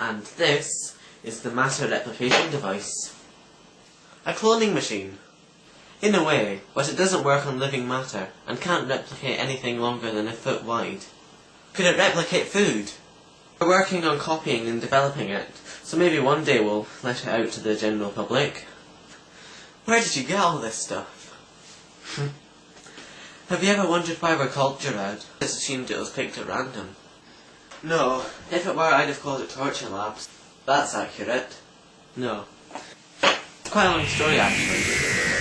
And this is the matter replication device. A cloning machine. In a way, but it doesn't work on living matter and can't replicate anything longer than a foot wide. Could it replicate food? We're working on copying and developing it, so maybe one day we'll let it out to the general public. Where did you get all this stuff? Have you ever wondered why we're called Jurrad? I just assumed it was picked at random. No, if it were I'd have called it torture labs. That's accurate. No. It's quite a long story actually.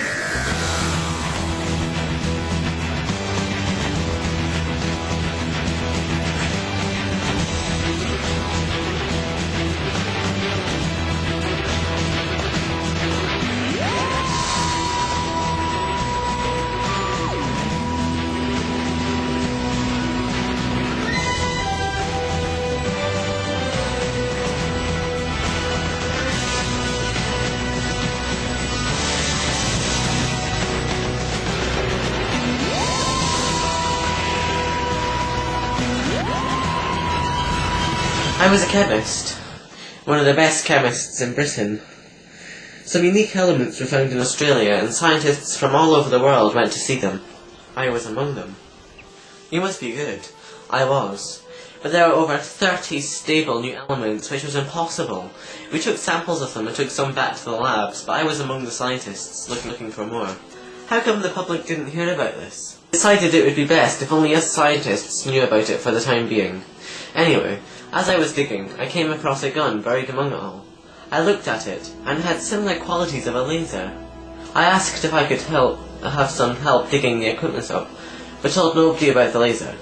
I was a chemist, one of the best chemists in Britain. Some unique elements were found in Australia, and scientists from all over the world went to see them. I was among them. You must be good. I was. But there were over 30 stable new elements, which was impossible. We took samples of them and took some back to the labs, but I was among the scientists, looking for more. How come the public didn't hear about this? I decided it would be best if only us scientists knew about it for the time being. Anyway, as I was digging, I came across a gun buried among it all. I looked at it, and it had similar qualities of a laser. I asked if I could have some help digging the equipment up, but told nobody about the laser.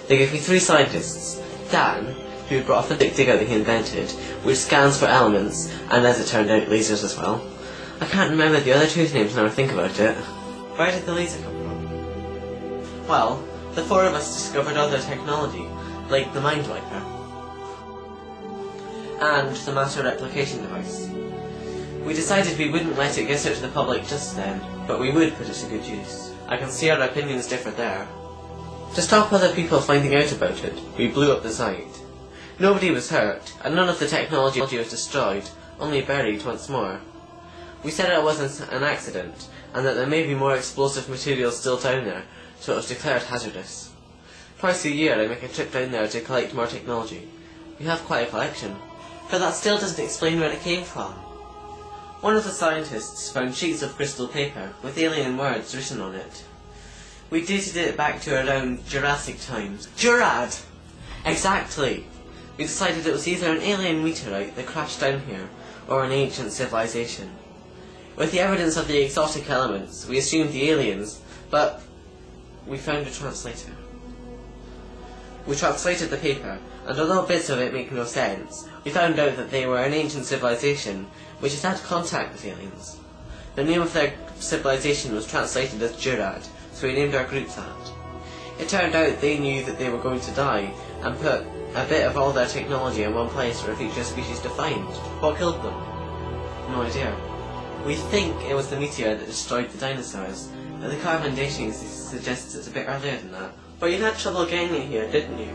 They gave me 3 scientists, Dan, who had brought a authentic digger that he invented, which scans for elements, and as it turned out, lasers as well. I can't remember the other 2's names now I think about it. Where did the laser come from? Well, the 4 of us discovered other technology, like the Mind Wiper, and the matter replication device. We decided we wouldn't let it get out to the public just then, but we would put it to good use. I can see our opinions differ there. To stop other people finding out about it, we blew up the site. Nobody was hurt, and none of the technology was destroyed, only buried once more. We said it wasn't an accident, and that there may be more explosive materials still down there, so it was declared hazardous. Twice a year I make a trip down there to collect more technology. We have quite a collection. But that still doesn't explain where it came from. One of the scientists found sheets of crystal paper with alien words written on it. We dated it back to around Jurassic times. Jurrad! Exactly! We decided it was either an alien meteorite that crashed down here, or an ancient civilization. With the evidence of the exotic elements, we assumed the aliens, but we found a translator. We translated the paper, and although bits of it make no sense, we found out that they were an ancient civilization which had had contact with aliens. The name of their civilization was translated as Jurrad, so we named our group that. It turned out they knew that they were going to die, and put a bit of all their technology in one place for a future species to find. What killed them? No idea. We think it was the meteor that destroyed the dinosaurs, but the carbon dating suggests it's a bit earlier than that. But you had trouble getting it here, didn't you?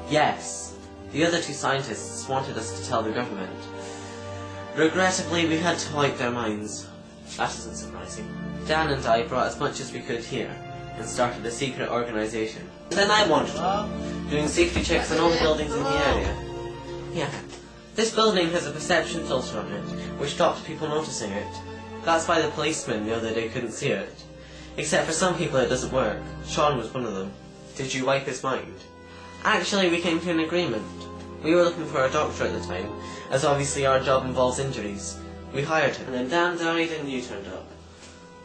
Yes. The other 2 scientists wanted us to tell the government. Regrettably, we had to wipe their minds. That isn't surprising. Dan and I brought as much as we could here, and started a secret organisation. Then I wandered on, doing safety checks on all the buildings in the area. Yeah, this building has a perception filter on it, which stops people noticing it. That's why the policeman the other day couldn't see it. Except for some people it doesn't work. Sean was one of them. Did you wipe his mind? Actually, we came to an agreement. We were looking for a doctor at the time, as obviously our job involves injuries. We hired him, and then Dan died and you turned up.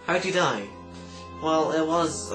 How'd you die? Well, it was